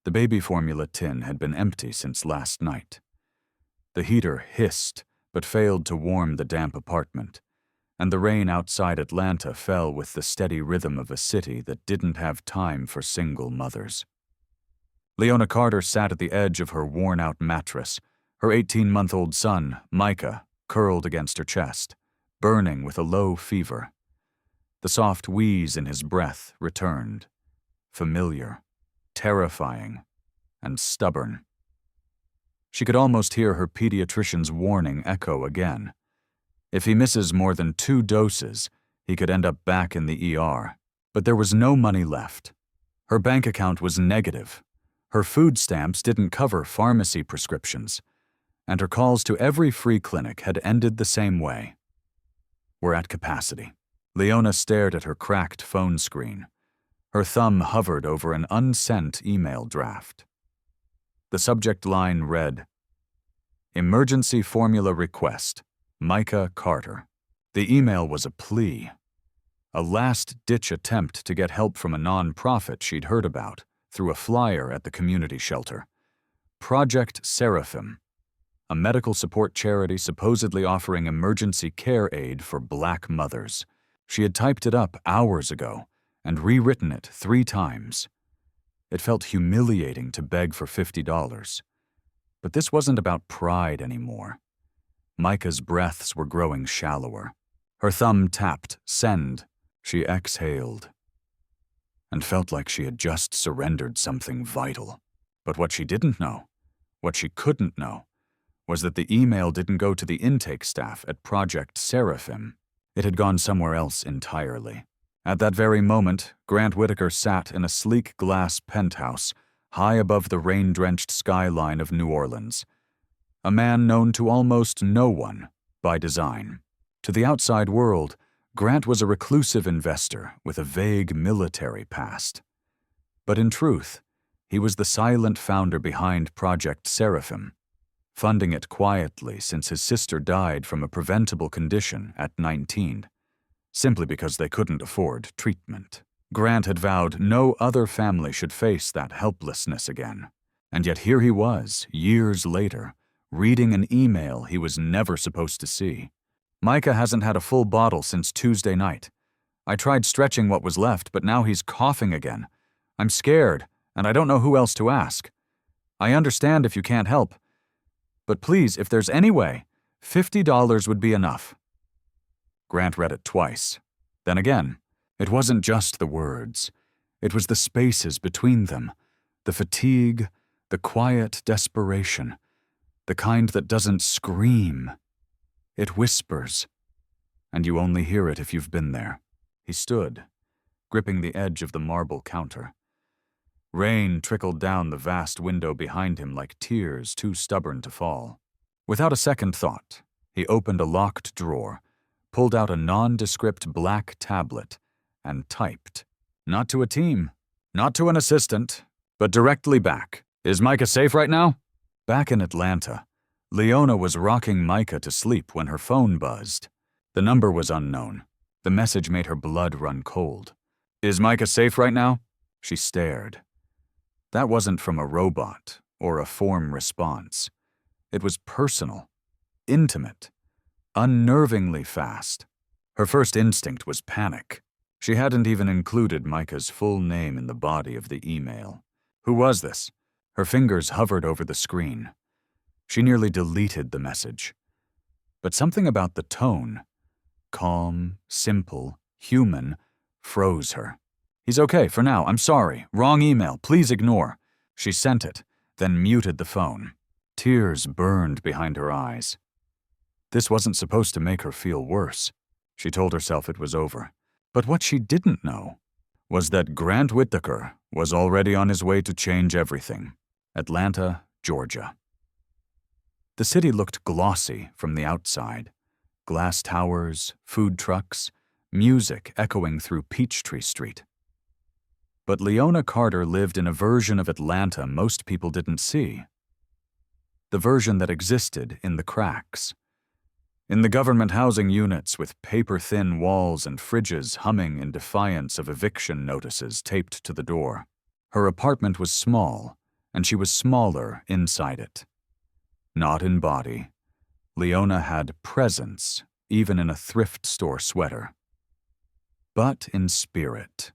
The baby formula tin had been empty since last night. The heater hissed, but failed to warm the damp apartment, and the rain outside Atlanta fell with the steady rhythm of a city that didn't have time for single mothers. Leona Carter sat at the edge of her worn-out mattress, her 18-month-old son, Micah, curled against her chest, burning with a low fever. The soft wheeze in his breath returned, familiar, terrifying, and stubborn. She could almost hear her pediatrician's warning echo again. If he misses more than 2 doses, he could end up back in the ER. But there was no money left. Her bank account was negative. Her food stamps didn't cover pharmacy prescriptions, and her calls to every free clinic had ended the same way. We're at capacity. Leona stared at her cracked phone screen. Her thumb hovered over an unsent email draft. The subject line read, "Emergency formula request, Micah Carter." The email was a plea, a last-ditch attempt to get help from a non-profit she'd heard about through a flyer at the community shelter. Project Seraphim, a medical support charity supposedly offering emergency care aid for Black mothers. She had typed it up hours ago and rewritten it 3 times. It felt humiliating to beg for $50. But this wasn't about pride anymore. Micah's breaths were growing shallower. Her thumb tapped send. She exhaled and felt like she had just surrendered something vital. But what she didn't know, what she couldn't know, was that the email didn't go to the intake staff at Project Seraphim. It had gone somewhere else entirely. At that very moment, Grant Whitaker sat in a sleek glass penthouse high above the rain-drenched skyline of New Orleans. A man known to almost no one by design. To the outside world, Grant was a reclusive investor with a vague military past. But in truth, he was the silent founder behind Project Seraphim, funding it quietly since his sister died from a preventable condition at 19, simply because they couldn't afford treatment. Grant had vowed no other family should face that helplessness again. And yet here he was, years later, reading an email he was never supposed to see. "Micah hasn't had a full bottle since Tuesday night. I tried stretching what was left, but now he's coughing again. I'm scared, and I don't know who else to ask. I understand if you can't help, but please, if there's any way, $50 would be enough." Grant read it twice. Then again. It wasn't just the words. It was the spaces between them, the fatigue, the quiet desperation, the kind that doesn't scream. It whispers, and you only hear it if you've been there. He stood, gripping the edge of the marble counter. Rain trickled down the vast window behind him like tears too stubborn to fall. Without a second thought, he opened a locked drawer, pulled out a nondescript black tablet, and typed. Not to a team, not to an assistant, but directly back. "Is Micah safe right now?" Back in Atlanta, Leona was rocking Micah to sleep when her phone buzzed. The number was unknown. The message made her blood run cold. "Is Micah safe right now?" She stared. That wasn't from a robot or a form response. It was personal, intimate, unnervingly fast. Her first instinct was panic. She hadn't even included Micah's full name in the body of the email. Who was this? Her fingers hovered over the screen. She nearly deleted the message. But something about the tone, calm, simple, human, froze her. "He's okay for now, I'm sorry. Wrong email, please ignore." She sent it, then muted the phone. Tears burned behind her eyes. This wasn't supposed to make her feel worse. She told herself it was over. But what she didn't know was that Grant Whitaker was already on his way to change everything. Atlanta, Georgia. The city looked glossy from the outside. Glass towers, food trucks, music echoing through Peachtree Street. But Leona Carter lived in a version of Atlanta most people didn't see. The version that existed in the cracks. In the government housing units with paper-thin walls and fridges humming in defiance of eviction notices taped to the door. Her apartment was small, and she was smaller inside it. Not in body. Leona had presence, even in a thrift store sweater. But in spirit.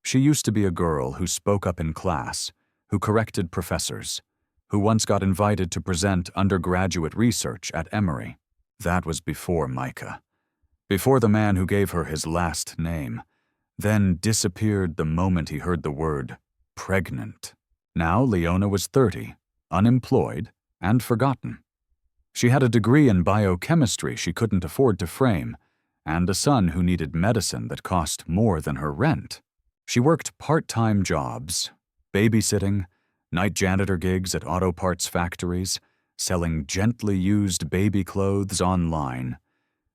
She used to be a girl who spoke up in class, who corrected professors, who once got invited to present undergraduate research at Emory. That was before Micah. Before the man who gave her his last name, then disappeared the moment he heard the word pregnant. Now Leona was 30, unemployed, and forgotten. She had a degree in biochemistry she couldn't afford to frame, and a son who needed medicine that cost more than her rent. She worked part-time jobs, babysitting, night janitor gigs at auto parts factories, selling gently used baby clothes online.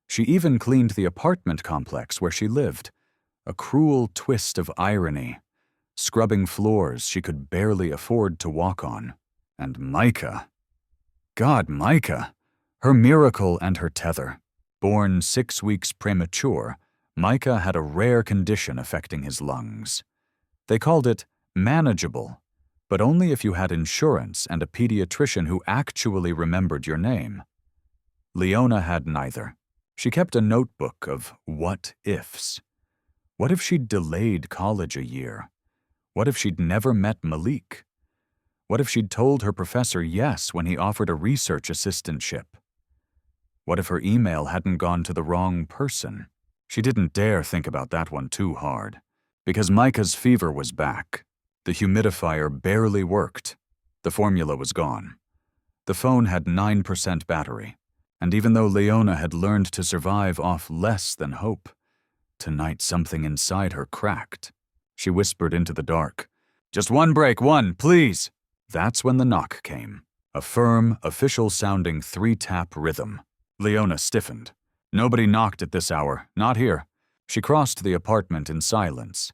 She even cleaned the apartment complex where she lived, a cruel twist of irony, scrubbing floors she could barely afford to walk on. And Micah. God, Micah. Her miracle and her tether. Born 6 weeks premature, Micah had a rare condition affecting his lungs. They called it manageable, but only if you had insurance and a pediatrician who actually remembered your name. Leona had neither. She kept a notebook of what-ifs. What if she'd delayed college a year? What if she'd never met Malik? What if she'd told her professor yes when he offered a research assistantship? What if her email hadn't gone to the wrong person? She didn't dare think about that one too hard, because Micah's fever was back. The humidifier barely worked. The formula was gone. The phone had 9% battery, and even though Leona had learned to survive off less than hope, tonight something inside her cracked. She whispered into the dark, "Just one break, one, please!" That's when the knock came, a firm, official-sounding 3-tap rhythm. Leona stiffened. Nobody knocked at this hour, not here. She crossed the apartment in silence,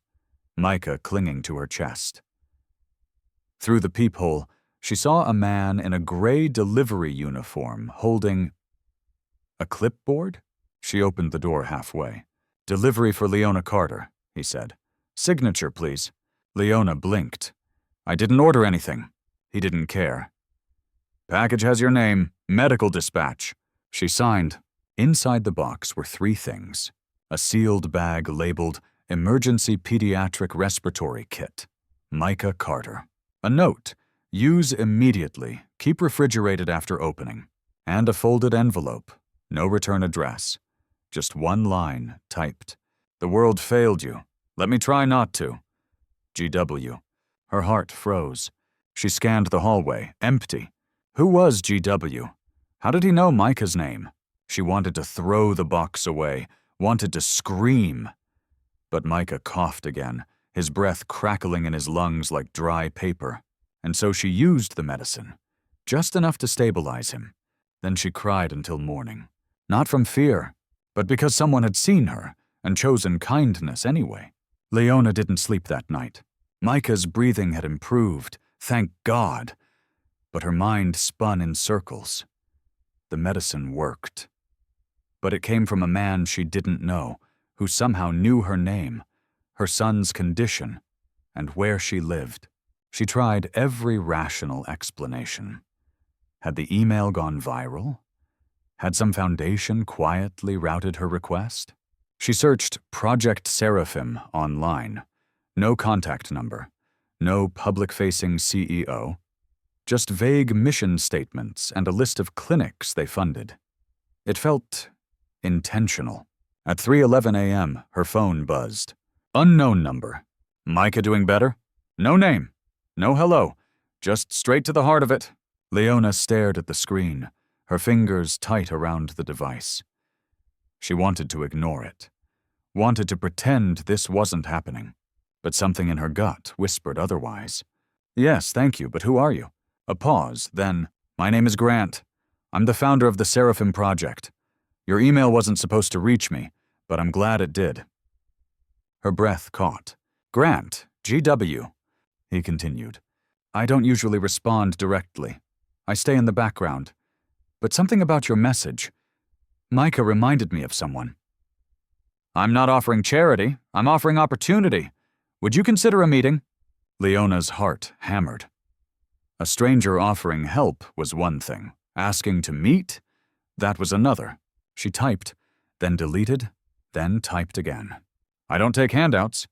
Micah clinging to her chest. Through the peephole, she saw a man in a gray delivery uniform holding a clipboard. She opened the door halfway. "Delivery for Leona Carter," he said. "Signature, please." Leona blinked. "I didn't order anything." He didn't care. "Package has your name. Medical dispatch." She signed. Inside the box were 3 things. A sealed bag labeled Emergency Pediatric Respiratory Kit. Micah Carter. A note. "Use immediately. Keep refrigerated after opening." And a folded envelope. No return address. Just one line, typed. "The world failed you. Let me try not to. GW." Her heart froze. She scanned the hallway, empty. Who was GW? How did he know Micah's name? She wanted to throw the box away, wanted to scream. But Micah coughed again, his breath crackling in his lungs like dry paper. And so she used the medicine, just enough to stabilize him. Then she cried until morning. Not from fear, but because someone had seen her and chosen kindness anyway. Leona didn't sleep that night. Micah's breathing had improved, thank God, but her mind spun in circles. The medicine worked. But it came from a man she didn't know, who somehow knew her name, her son's condition, and where she lived. She tried every rational explanation. Had the email gone viral? Had some foundation quietly routed her request? She searched Project Seraphim online. No contact number. No public-facing CEO. Just vague mission statements and a list of clinics they funded. It felt intentional. At 3:11 a.m., her phone buzzed. Unknown number. Micah doing better? No name. No hello. Just straight to the heart of it. Leona stared at the screen, her fingers tight around the device. She wanted to ignore it. Wanted to pretend this wasn't happening. But something in her gut whispered otherwise. Yes, thank you, but who are you? A pause, then, my name is Grant. I'm the founder of the Seraphim Project. Your email wasn't supposed to reach me, but I'm glad it did. Her breath caught. Grant, GW, he continued. I don't usually respond directly. I stay in the background. But something about your message. Micah reminded me of someone. I'm not offering charity. I'm offering opportunity. Would you consider a meeting? Leona's heart hammered. A stranger offering help was one thing. Asking to meet? That was another. She typed, then deleted, then typed again. I don't take handouts,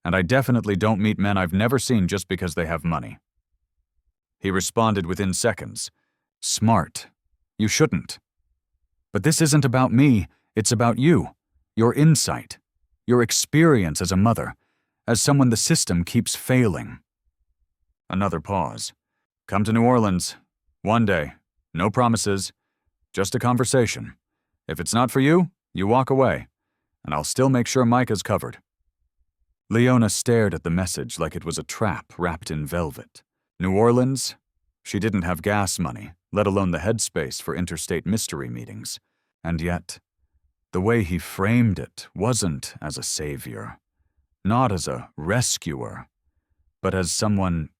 and I definitely don't meet men I've never seen just because they have money. He responded within seconds. Smart. You shouldn't. But this isn't about me, it's about you. Your insight. Your experience as a mother. As someone the system keeps failing. Another pause. Come to New Orleans. One day. No promises. Just a conversation. If it's not for you, you walk away. And I'll still make sure Micah's covered. Leona stared at the message like it was a trap wrapped in velvet. New Orleans? She didn't have gas money, let alone the headspace for interstate mystery meetings. And yet, the way he framed it wasn't as a savior, not as a rescuer, but as someone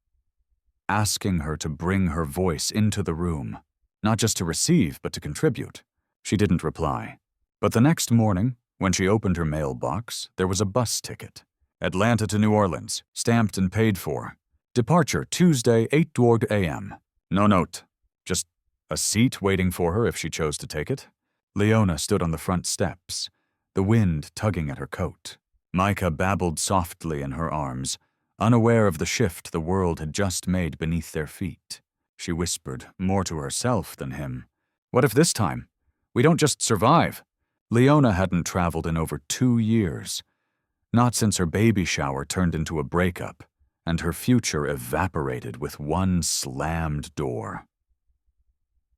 asking her to bring her voice into the room, not just to receive, but to contribute. She didn't reply. But the next morning, when she opened her mailbox, there was a bus ticket. Atlanta to New Orleans, stamped and paid for. Departure Tuesday, 8:00 a.m. No note, just a seat waiting for her if she chose to take it. Leona stood on the front steps, the wind tugging at her coat. Micah babbled softly in her arms, unaware of the shift the world had just made beneath their feet. She whispered, more to herself than him. What if this time? We don't just survive. Leona hadn't traveled in over 2 years. Not since her baby shower turned into a breakup, and her future evaporated with one slammed door.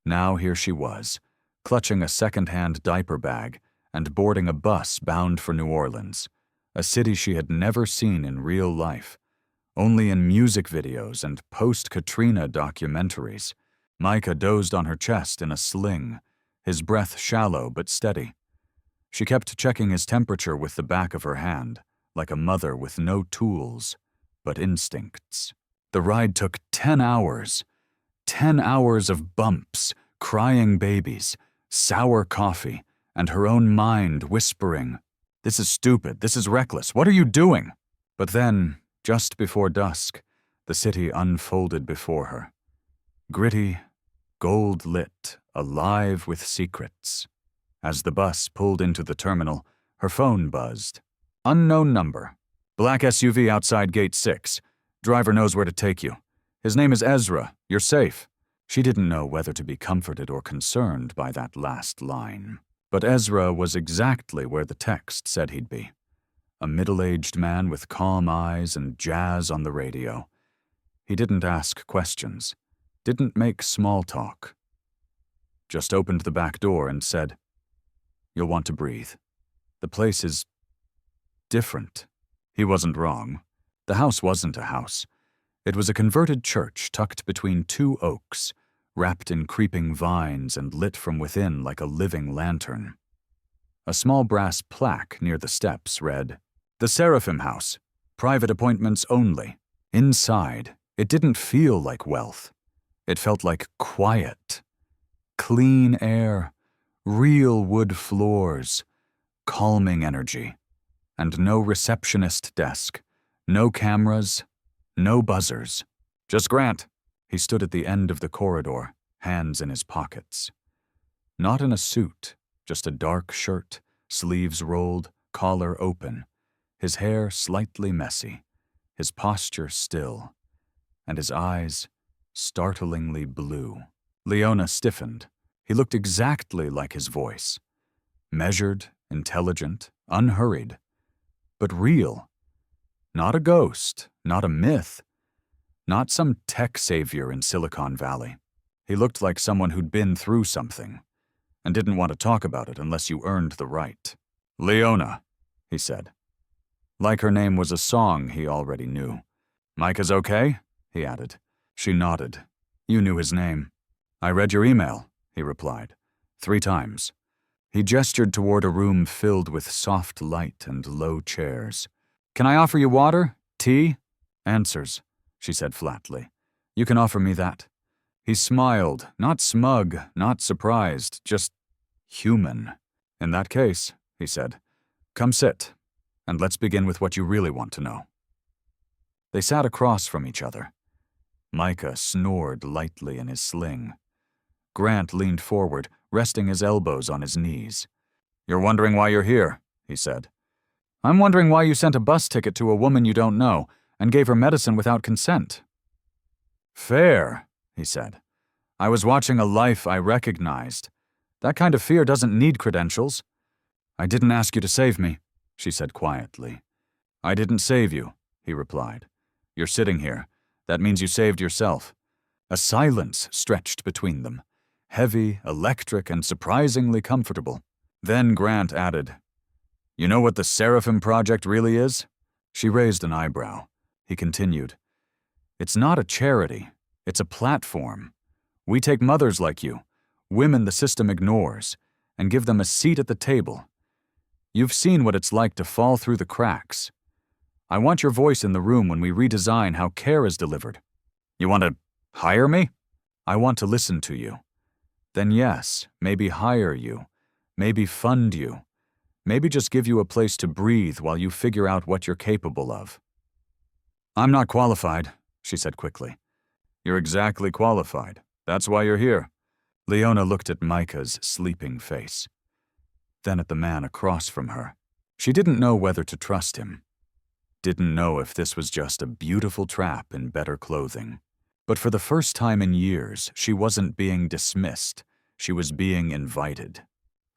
Now here she was, clutching a second-hand diaper bag and boarding a bus bound for New Orleans, a city she had never seen in real life, only in music videos and post-Katrina documentaries. Micah dozed on her chest in a sling, his breath shallow but steady. She kept checking his temperature with the back of her hand, like a mother with no tools, but instincts. The ride took 10 hours. 10 hours of bumps, crying babies, sour coffee, and her own mind whispering, "This is stupid, this is reckless, what are you doing?" But then, just before dusk, the city unfolded before her. Gritty, gold-lit, alive with secrets. As the bus pulled into the terminal, her phone buzzed. Unknown number. Black SUV outside gate 6. Driver knows where to take you. His name is Ezra. You're safe. She didn't know whether to be comforted or concerned by that last line. But Ezra was exactly where the text said he'd be. A middle-aged man with calm eyes and jazz on the radio. He didn't ask questions. Didn't make small talk. Just opened the back door and said, "You'll want to breathe. The place is different." He wasn't wrong. The house wasn't a house. It was a converted church tucked between 2 oaks, wrapped in creeping vines and lit from within like a living lantern. A small brass plaque near the steps read, "The Seraphim House. Private appointments only." Inside, it didn't feel like wealth. It felt like quiet. Clean air, real wood floors, calming energy. And no receptionist desk, no cameras, no buzzers. "Just Grant." He stood at the end of the corridor, hands in his pockets. Not in a suit, just a dark shirt, sleeves rolled, collar open, his hair slightly messy, his posture still, and his eyes startlingly blue. Leona stiffened. He looked exactly like his voice. Measured, intelligent, unhurried. But real. Not a ghost, not a myth, not some tech savior in Silicon Valley. He looked like someone who'd been through something, and didn't want to talk about it unless you earned the right. "Leona," he said. Like her name was a song he already knew. "Micah's okay?" he added. She nodded. "You knew his name." "I read your email," he replied. 3 times. He gestured toward a room filled with soft light and low chairs. "Can I offer you water? Tea?" "Answers," she said flatly. "You can offer me that." He smiled, not smug, not surprised, just human. "In that case," he said, "come sit, and let's begin with what you really want to know." They sat across from each other. Micah snored lightly in his sling. Grant leaned forward, resting his elbows on his knees. "You're wondering why you're here," he said. "I'm wondering why you sent a bus ticket to a woman you don't know and gave her medicine without consent." "Fair," he said. "I was watching a life I recognized. That kind of fear doesn't need credentials." "I didn't ask you to save me," she said quietly. "I didn't save you," he replied. "You're sitting here. That means you saved yourself." A silence stretched between them, heavy, electric, and surprisingly comfortable. Then Grant added, "You know what the Seraphim Project really is?" She raised an eyebrow. He continued, "It's not a charity. It's a platform. We take mothers like you, women the system ignores, and give them a seat at the table. You've seen what it's like to fall through the cracks. I want your voice in the room when we redesign how care is delivered. You want to hire me? I want to listen to you. Then yes, maybe hire you, maybe fund you, maybe just give you a place to breathe while you figure out what you're capable of." "I'm not qualified," she said quickly. "You're exactly qualified. That's why you're here." Leona looked at Micah's sleeping face, then at the man across from her. She didn't know whether to trust him. Didn't know if this was just a beautiful trap in better clothing. But for the first time in years, she wasn't being dismissed. She was being invited.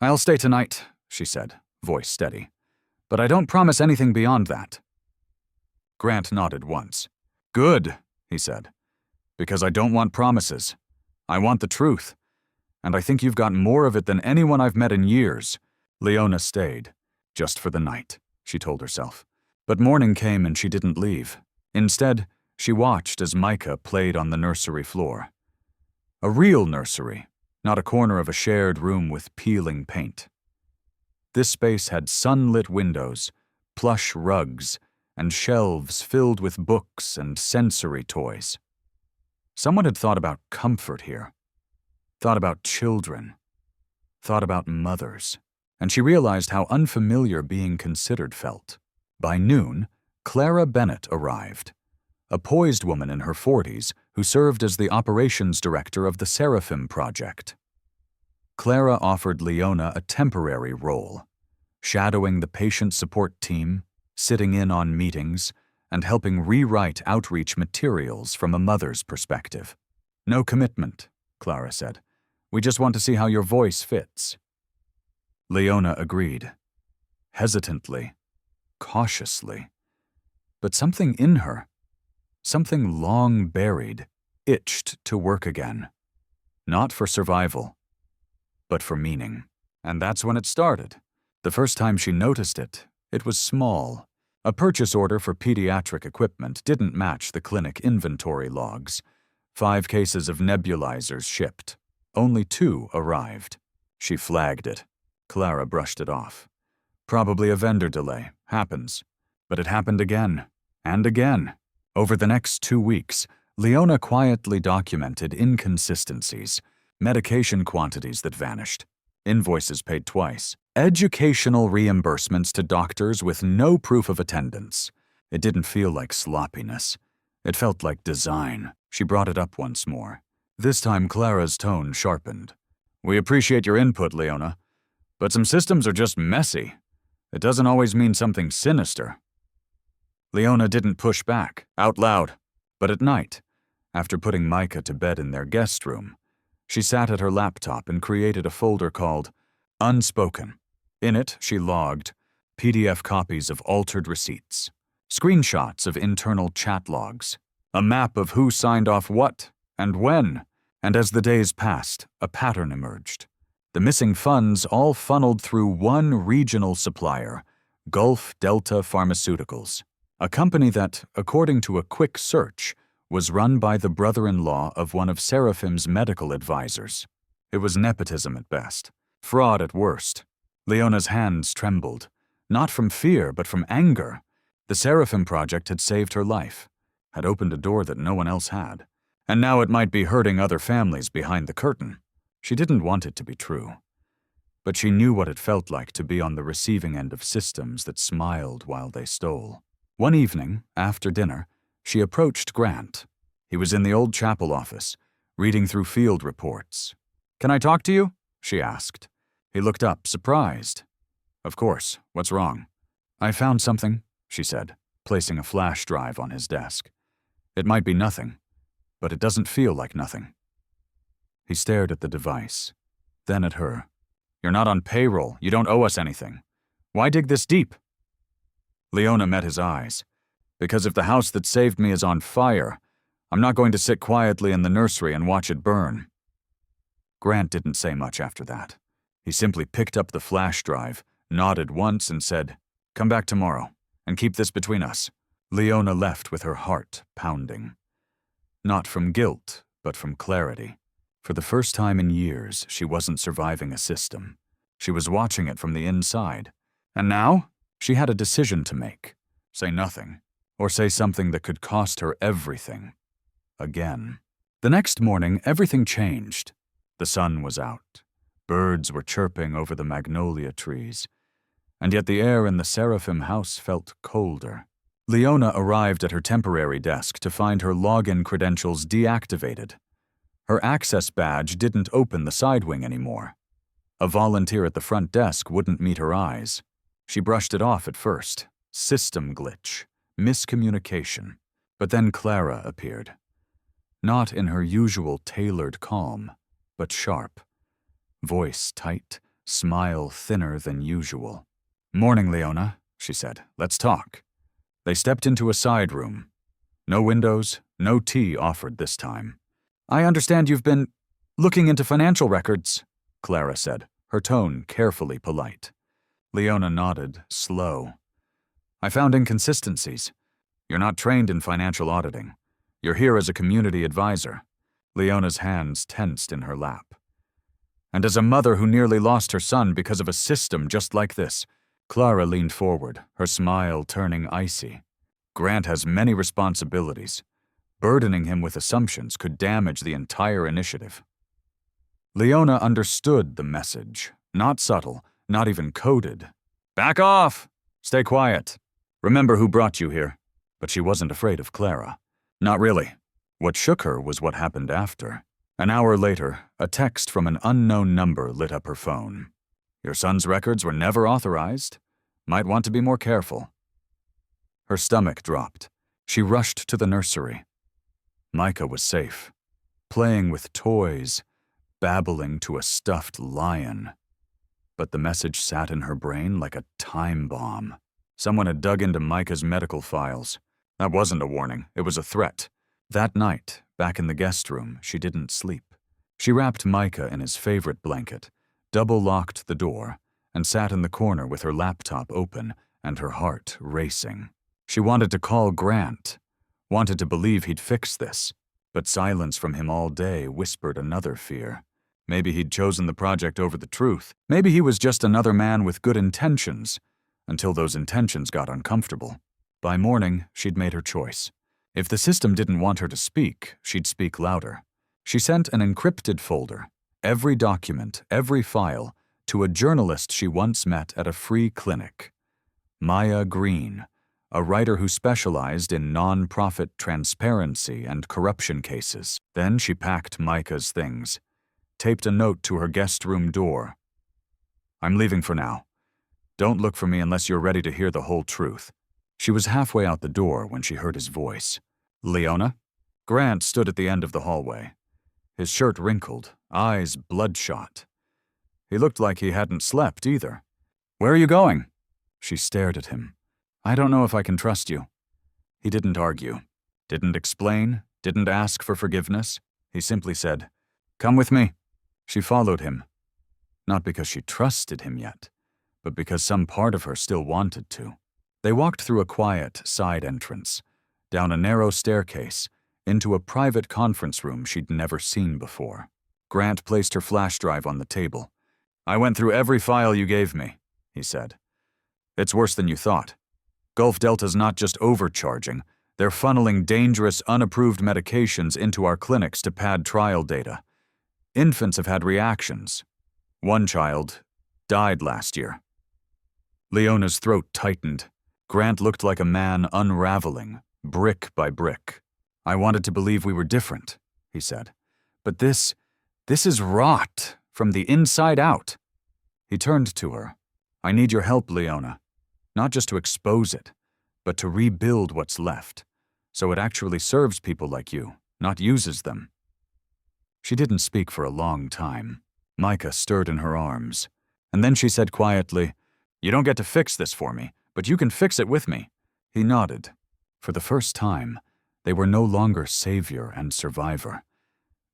"I'll stay tonight," she said, voice steady. "But I don't promise anything beyond that." Grant nodded once. "Good," he said, "because I don't want promises. I want the truth. And I think you've got more of it than anyone I've met in years." Leona stayed, just for the night, she told herself. But morning came and she didn't leave. Instead, she watched as Micah played on the nursery floor. A real nursery, not a corner of a shared room with peeling paint. This space had sunlit windows, plush rugs, and shelves filled with books and sensory toys. Someone had thought about comfort here, thought about children, thought about mothers, and she realized how unfamiliar being considered felt. By noon, Clara Bennett arrived, a poised woman in her 40s who served as the operations director of the Seraphim Project. Clara offered Leona a temporary role, shadowing the patient support team, sitting in on meetings, and helping rewrite outreach materials from a mother's perspective. "No commitment," Clara said. "We just want to see how your voice fits." Leona agreed, hesitantly, cautiously. But something in her, something long buried, itched to work again. Not for survival, but for meaning. And that's when it started. The first time she noticed it, it was small. A purchase order for pediatric equipment didn't match the clinic inventory logs. 5 cases of nebulizers shipped. Only 2 arrived. She flagged it. Clara brushed it off. Probably a vendor delay. Happens. But it happened again. And again. Over the next 2 weeks, Leona quietly documented inconsistencies, medication quantities that vanished, invoices paid twice, educational reimbursements to doctors with no proof of attendance. It didn't feel like sloppiness. It felt like design. She brought it up once more. This time Clara's tone sharpened. "We appreciate your input, Leona, but some systems are just messy. It doesn't always mean something sinister." Leona didn't push back, out loud, but at night, after putting Micah to bed in their guest room, she sat at her laptop and created a folder called Unspoken. In it, she logged PDF copies of altered receipts, screenshots of internal chat logs, a map of who signed off what and when, and as the days passed, a pattern emerged. The missing funds all funneled through one regional supplier, Gulf Delta Pharmaceuticals, a company that, according to a quick search, was run by the brother-in-law of one of Seraphim's medical advisors. It was nepotism at best, fraud at worst. Leona's hands trembled, not from fear but from anger. The Seraphim Project had saved her life, had opened a door that no one else had, and now it might be hurting other families behind the curtain. She didn't want it to be true, but she knew what it felt like to be on the receiving end of systems that smiled while they stole. One evening, after dinner, she approached Grant, He was in the old chapel office, reading through field reports. "Can I talk to you?" she asked. He looked up, surprised. "Of course. What's wrong?" "I found something," she said, placing a flash drive on his desk. "It might be nothing, but it doesn't feel like nothing." He stared at the device, then at her. "You're not on payroll. You don't owe us anything. Why dig this deep?" Leona met his eyes. "Because if the house that saved me is on fire, I'm not going to sit quietly in the nursery and watch it burn." Grant didn't say much after that. He simply picked up the flash drive, nodded once, and said, "Come back tomorrow, and keep this between us." Leona left with her heart pounding. Not from guilt, but from clarity. For the first time in years, she wasn't surviving a system. She was watching it from the inside. And now, she had a decision to make. Say nothing, or say something that could cost her everything. Again. The next morning, everything changed. The sun was out. Birds were chirping over the magnolia trees. And yet the air in the Seraphim house felt colder. Leona arrived at her temporary desk to find her login credentials deactivated. Her access badge didn't open the side wing anymore. A volunteer at the front desk wouldn't meet her eyes. She brushed it off at first. System glitch. Miscommunication. But then Clara appeared. Not in her usual tailored calm, but sharp. Voice tight, smile thinner than usual. "Morning, Leona," she said. "Let's talk." They stepped into a side room. No windows, no tea offered this time. "I understand you've been looking into financial records," Clara said, her tone carefully polite. Leona nodded, slow. "I found inconsistencies. You're not trained in financial auditing. You're here as a community advisor." Leona's hands tensed in her lap. "And as a mother who nearly lost her son because of a system just like this." Clara leaned forward, her smile turning icy. "Grant has many responsibilities. Burdening him with assumptions could damage the entire initiative." Leona understood the message, not subtle, not even coded. "Back off! Stay quiet. Remember who brought you here." But she wasn't afraid of Clara. Not really. What shook her was what happened after. An hour later, a text from an unknown number lit up her phone. "Your son's records were never authorized. Might want to be more careful." Her stomach dropped. She rushed to the nursery. Micah was safe, playing with toys, babbling to a stuffed lion. But the message sat in her brain like a time bomb. Someone had dug into Micah's medical files. That wasn't a warning, it was a threat. That night, back in the guest room, she didn't sleep. She wrapped Micah in his favorite blanket, double-locked the door, and sat in the corner with her laptop open and her heart racing. She wanted to call Grant, wanted to believe he'd fix this, but silence from him all day whispered another fear. Maybe he'd chosen the project over the truth. Maybe he was just another man with good intentions, until those intentions got uncomfortable. By morning, she'd made her choice. If the system didn't want her to speak, she'd speak louder. She sent an encrypted folder, every document, every file, to a journalist she once met at a free clinic. Maya Green, a writer who specialized in non-profit transparency and corruption cases. Then she packed Micah's things, taped a note to her guest room door. "I'm leaving for now. Don't look for me unless you're ready to hear the whole truth." She was halfway out the door when she heard his voice. "Leona?" Grant stood at the end of the hallway. His shirt wrinkled, eyes bloodshot. He looked like he hadn't slept either. "Where are you going?" She stared at him. "I don't know if I can trust you." He didn't argue, didn't explain, didn't ask for forgiveness. He simply said, "Come with me." She followed him, not because she trusted him yet, but because some part of her still wanted to. They walked through a quiet side entrance, down a narrow staircase, into a private conference room she'd never seen before. Grant placed her flash drive on the table. "I went through every file you gave me," he said. "It's worse than you thought. Gulf Delta's not just overcharging, they're funneling dangerous, unapproved medications into our clinics to pad trial data. Infants have had reactions. One child died last year." Leona's throat tightened. Grant looked like a man unraveling, brick by brick. I wanted to believe we were different, he said. But this is rot, from the inside out. He turned to her. I need your help, Leona. Not just to expose it, but to rebuild what's left, so it actually serves people like you, not uses them. She didn't speak for a long time. Micah stirred in her arms, and then she said quietly, You don't get to fix this for me, but you can fix it with me. He nodded. For the first time, they were no longer savior and survivor.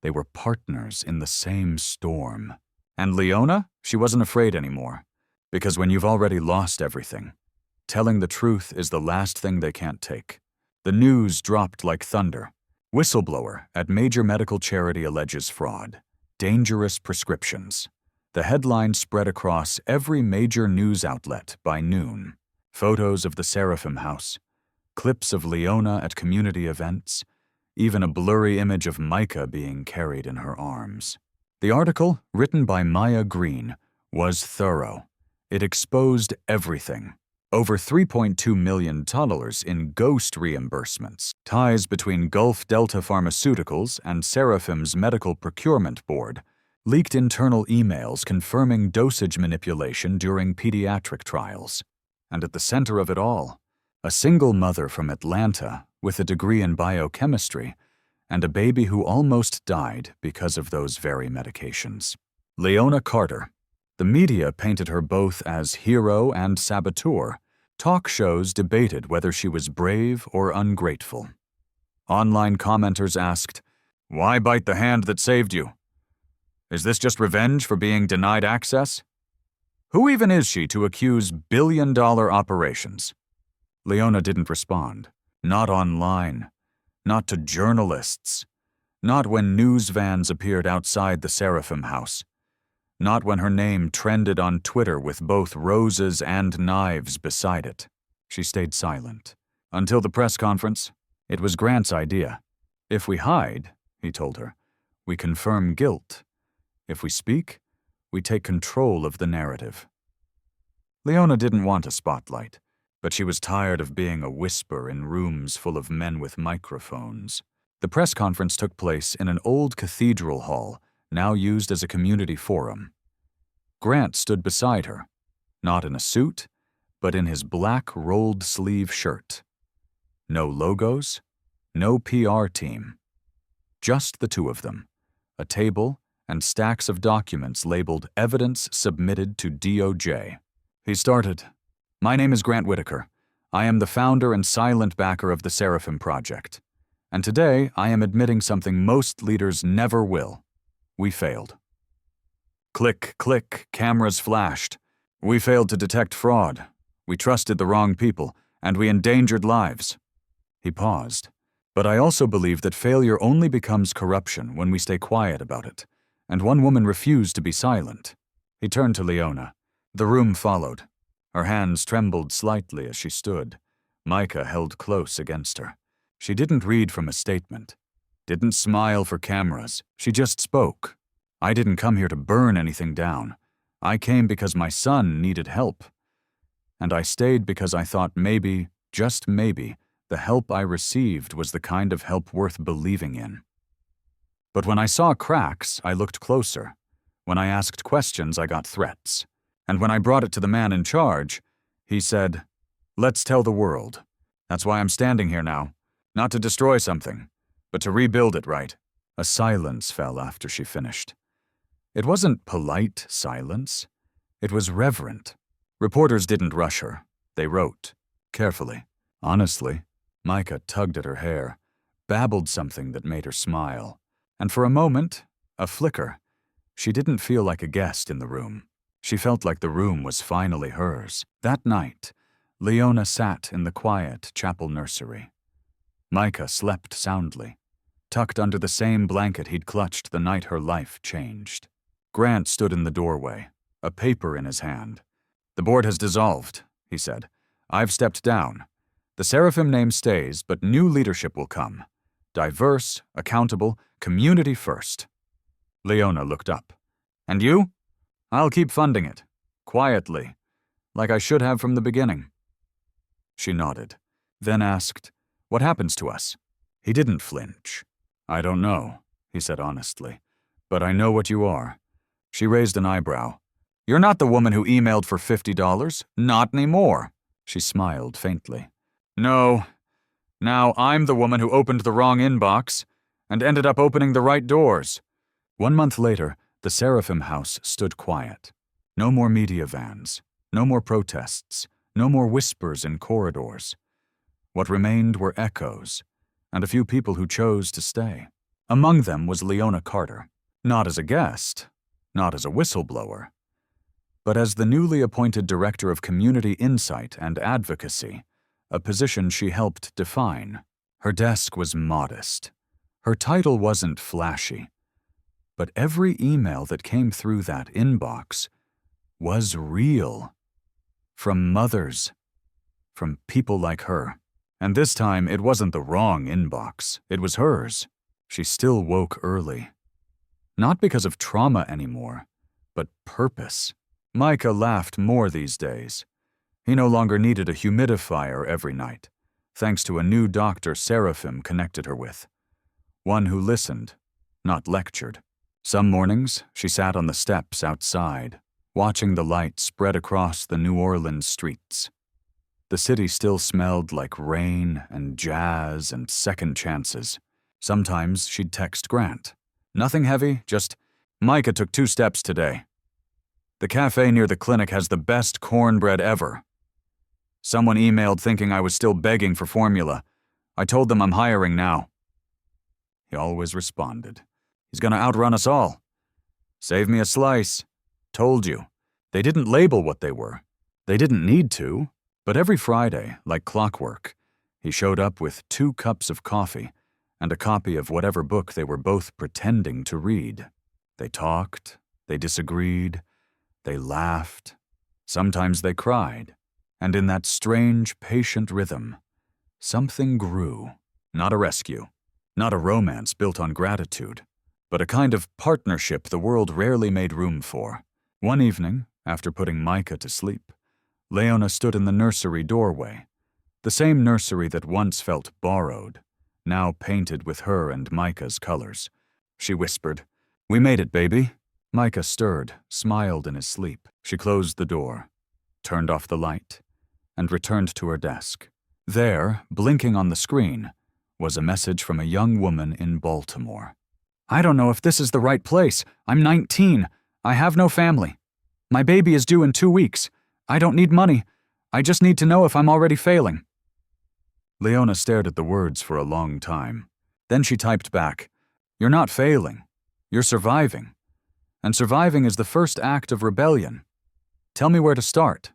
They were partners in the same storm. And Leona, she wasn't afraid anymore, because when you've already lost everything, telling the truth is the last thing they can't take. The news dropped like thunder. Whistleblower at major medical charity alleges fraud. Dangerous prescriptions. The headline spread across every major news outlet by noon. Photos of the Seraphim house, clips of Leona at community events, even a blurry image of Micah being carried in her arms. The article, written by Maya Green, was thorough. It exposed everything. Over $3.2 million in ghost reimbursements, ties between Gulf Delta Pharmaceuticals and Seraphim's Medical Procurement Board, leaked internal emails confirming dosage manipulation during pediatric trials. And at the center of it all, a single mother from Atlanta with a degree in biochemistry and a baby who almost died because of those very medications. Leona Carter. The media painted her both as hero and saboteur. Talk shows debated whether she was brave or ungrateful. Online commenters asked, Why bite the hand that saved you? Is this just revenge for being denied access? Who even is she to accuse billion-dollar operations? Leona didn't respond. Not online. Not to journalists. Not when news vans appeared outside the Seraphim house. Not when her name trended on Twitter with both roses and knives beside it. She stayed silent. Until the press conference, it was Grant's idea. If we hide, he told her, we confirm guilt. If we speak, we take control of the narrative. Leona didn't want a spotlight, but she was tired of being a whisper in rooms full of men with microphones. The press conference took place in an old cathedral hall, now used as a community forum. Grant stood beside her, not in a suit, but in his black rolled-sleeve shirt. No logos, no PR team. Just the two of them, a table and stacks of documents labeled Evidence Submitted to DOJ. He started, My name is Grant Whitaker. I am the founder and silent backer of the Seraphim Project. And today I am admitting something most leaders never will. We failed. Click, click, cameras flashed. We failed to detect fraud. We trusted the wrong people, and we endangered lives. He paused. But I also believe that failure only becomes corruption when we stay quiet about it, and one woman refused to be silent. He turned to Leona. The room followed. Her hands trembled slightly as she stood. Micah held close against her. She didn't read from a statement. Didn't smile for cameras. She just spoke. I didn't come here to burn anything down. I came because my son needed help. And I stayed because I thought maybe, just maybe, the help I received was the kind of help worth believing in. But when I saw cracks, I looked closer. When I asked questions, I got threats. And when I brought it to the man in charge, he said, Let's tell the world. That's why I'm standing here now. Not to destroy something, but to rebuild it right. A silence fell after she finished. It wasn't polite silence. It was reverent. Reporters didn't rush her. They wrote, carefully. Honestly, Micah tugged at her hair, babbled something that made her smile. And for a moment, a flicker, she didn't feel like a guest in the room. She felt like the room was finally hers. That night, Leona sat in the quiet chapel nursery. Micah slept soundly, tucked under the same blanket he'd clutched the night her life changed. Grant stood in the doorway, a paper in his hand. The board has dissolved, he said. I've stepped down. The Seraphim name stays, but new leadership will come. Diverse, accountable, community first. Leona looked up. And you? I'll keep funding it. Quietly. Like I should have from the beginning. She nodded, then asked, What happens to us? He didn't flinch. "I don't know," he said honestly, "but I know what you are." She raised an eyebrow. "You're not the woman who emailed for $50. Not anymore." She smiled faintly. "No. Now I'm the woman who opened the wrong inbox and ended up opening the right doors." 1 month later, the Seraphim house stood quiet. No more media vans, no more protests, no more whispers in corridors. What remained were echoes, and a few people who chose to stay. Among them was Leona Carter, not as a guest, not as a whistleblower, but as the newly appointed Director of Community Insight and Advocacy, a position she helped define. Her desk was modest. Her title wasn't flashy, but every email that came through that inbox was real. From mothers, from people like her. And this time, it wasn't the wrong inbox. It was hers. She still woke early. Not because of trauma anymore, but purpose. Micah laughed more these days. He no longer needed a humidifier every night, thanks to a new doctor Seraphim connected her with. One who listened, not lectured. Some mornings, she sat on the steps outside, watching the light spread across the New Orleans streets. The city still smelled like rain and jazz and second chances. Sometimes she'd text Grant. "Nothing heavy, just, Micah took 2 steps today. The cafe near the clinic has the best cornbread ever. Someone emailed thinking I was still begging for formula. I told them I'm hiring now." He always responded. "He's gonna outrun us all. Save me a slice. Told you." They didn't label what they were. They didn't need to. But every Friday, like clockwork, he showed up with 2 cups of coffee and a copy of whatever book they were both pretending to read. They talked, they disagreed, they laughed. Sometimes they cried. And in that strange, patient rhythm, something grew. Not a rescue, not a romance built on gratitude, but a kind of partnership the world rarely made room for. One evening, after putting Micah to sleep, Leona stood in the nursery doorway, the same nursery that once felt borrowed, now painted with her and Micah's colors. She whispered, "We made it, baby." Micah stirred, smiled in his sleep. She closed the door, turned off the light, and returned to her desk. There, blinking on the screen, was a message from a young woman in Baltimore. "I don't know if this is the right place. I'm 19. I have no family. My baby is due in 2 weeks. I don't need money. I just need to know if I'm already failing." Leona stared at the words for a long time. Then she typed back, "You're not failing. You're surviving. And surviving is the first act of rebellion. Tell me where to start."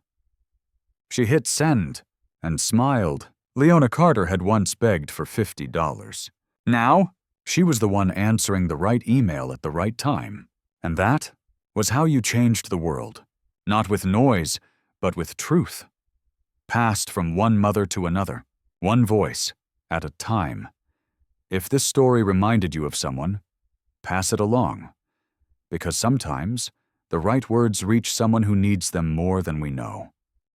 She hit send and smiled. Leona Carter had once begged for $50. Now, she was the one answering the right email at the right time. And that was how you changed the world. Not with noise, but with truth. Passed from one mother to another, one voice at a time. If this story reminded you of someone, pass it along. Because sometimes, the right words reach someone who needs them more than we know.